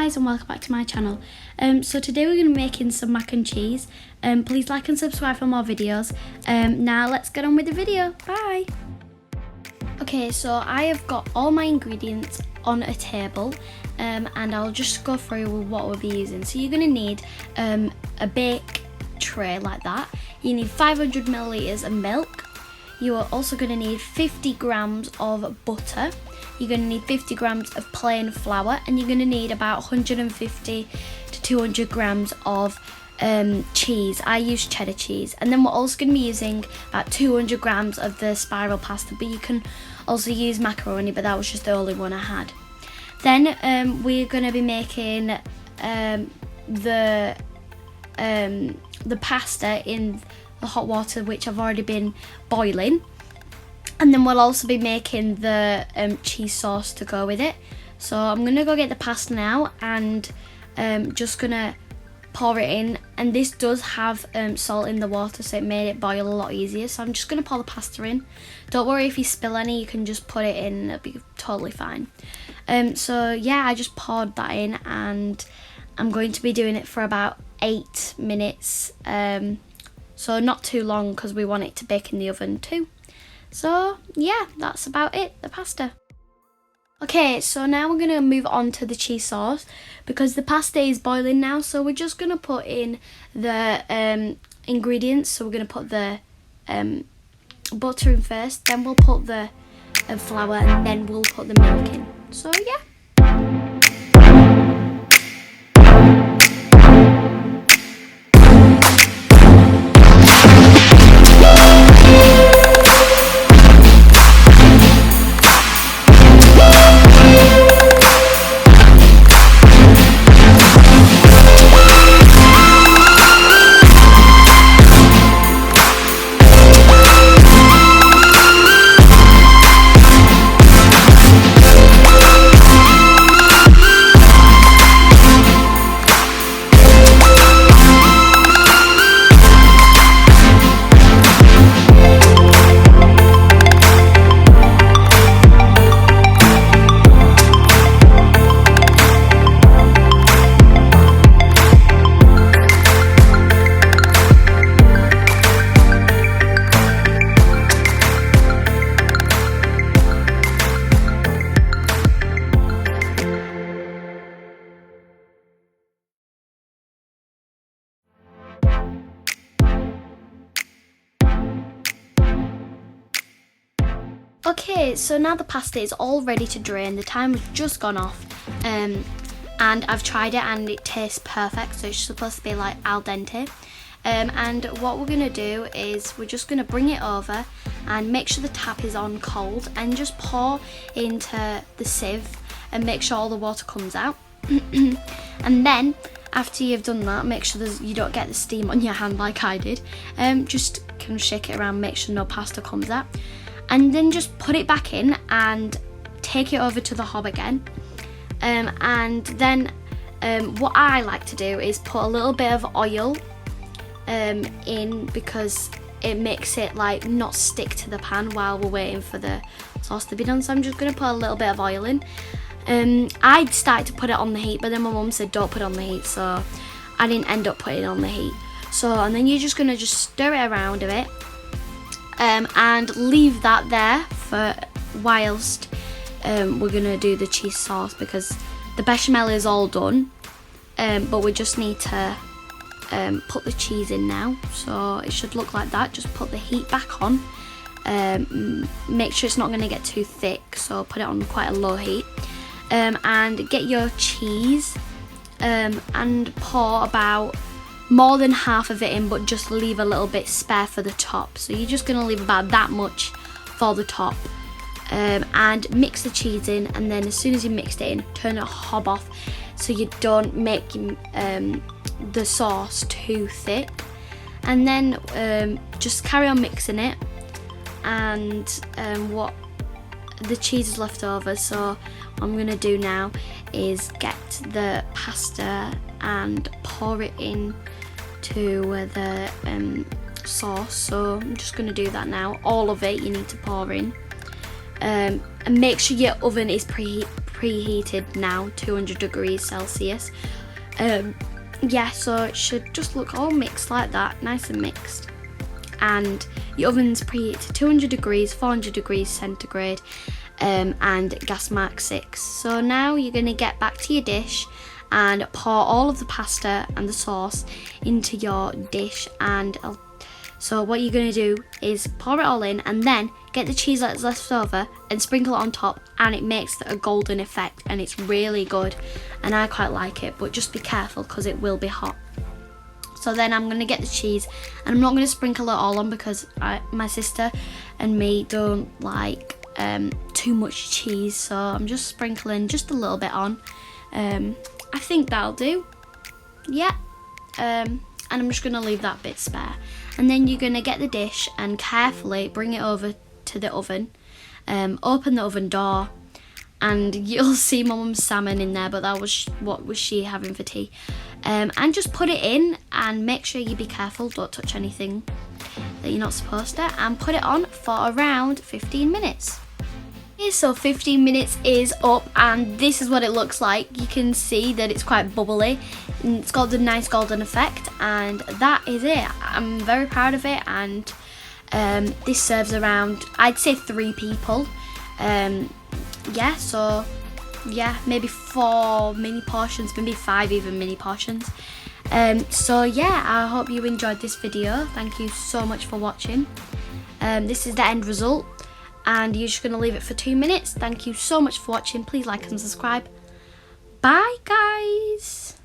guys and welcome back to my channel. So today we're going to be making some mac and cheese. Please like and subscribe for more videos. Now let's get on with the video. Bye! Okay, so I have got all my ingredients on a table and I'll just go through what we'll be using. So you're going to need a bake tray like that. You need 500 milliliters of milk. You are also going to need 50 grams of butter. You're going to need 50 grams of plain flour, and you're going to need about 150 to 200 grams of cheese. I use cheddar cheese. And then we're also going to be using about 200 grams of the spiral pasta, but you can also use macaroni, but that was just the only one I had. Then we're going to be making the pasta in the hot water, which I've already been boiling. And then we'll also be making the cheese sauce to go with it. So I'm going to go get the pasta now and just going to pour it in. And this does have salt in the water, so it made it boil a lot easier. So I'm just going to pour the pasta in. Don't worry if you spill any, you can just put it in, it'll be totally fine. So yeah, I just poured that in and I'm going to be doing it for about 8 minutes. So not too long because we want it to bake in the oven too. So yeah, that's about it, the pasta. Okay, so now we're going to move on to the cheese sauce because the pasta is boiling now. So we're just going to put in the ingredients. So we're going to put the butter in first, then we'll put the flour, and then we'll put the milk in. So yeah. Okay, so now the pasta is all ready to drain. The timer's just gone off and I've tried it and it tastes perfect, so it's supposed to be like al dente. And what we're going to do is we're just going to bring it over and make sure the tap is on cold and just pour into the sieve and make sure all the water comes out. And then after you've done that, make sure you don't get the steam on your hand like I did. Just kind of shake it around, make sure no pasta comes out. And then just put it back in and take it over to the hob again. And then what I like to do is put a little bit of oil in because it makes it like not stick to the pan while we're waiting for the sauce to be done. So I'm just going to put a little bit of oil in. I started to put it on the heat, but then my mum said don't put it on the heat, so I didn't end up putting it on the heat. So and then you're just going to just stir it around a bit. And leave that there for whilst we're gonna do the cheese sauce, because the bechamel is all done, but we just need to put the cheese in now. So it should look like that. Just put the heat back on, make sure it's not going to get too thick, so put it on quite a low heat, and get your cheese and pour about more than half of it in, but just leave a little bit spare for the top. So you're just going to leave about that much for the top, and mix the cheese in, and then as soon as you mixed it in, turn the hob off so you don't make the sauce too thick. And then just carry on mixing it, and what the cheese is left over. So what I'm going to do now is get the pasta and pour it in to the sauce. So I'm just going to do that now. All of it you need to pour in, and make sure your oven is preheated preheated now, 200 degrees Celsius. Yeah, so it should just look all mixed like that, nice and mixed. And your oven's preheated to 200 degrees, 400 degrees centigrade, and gas mark 6. So now you're going to get back to your dish and pour all of the pasta and the sauce into your dish. And so what you're going to do is pour it all in and then get the cheese that's left over and sprinkle it on top, and it makes a golden effect and it's really good, and I quite like it, but just be careful because it will be hot. So then I'm going to get the cheese, and I'm not going to sprinkle it all on because my sister and me don't like too much cheese, so I'm just sprinkling just a little bit on. I think that'll do. Yeah. And I'm just going to leave that bit spare. And then you're going to get the dish and carefully bring it over to the oven. Open the oven door, and you'll see my mum's salmon in there, but that was what was she having for tea. And just put it in and make sure you be careful, don't touch anything that you're not supposed to, and put it on for around 15 minutes. Okay, so 15 minutes is up, and this is what it looks like. You can see that it's quite bubbly and it's got the nice golden effect, and that is it. I'm very proud of it, and this serves around, I'd say 3 people. Yeah, so yeah, maybe 4 mini portions, maybe 5 even mini portions. So yeah, I hope you enjoyed this video. Thank you so much for watching. This is the end result, and you're just going to leave it for 2 minutes. Thank you so much for watching. Please like and subscribe. Bye guys.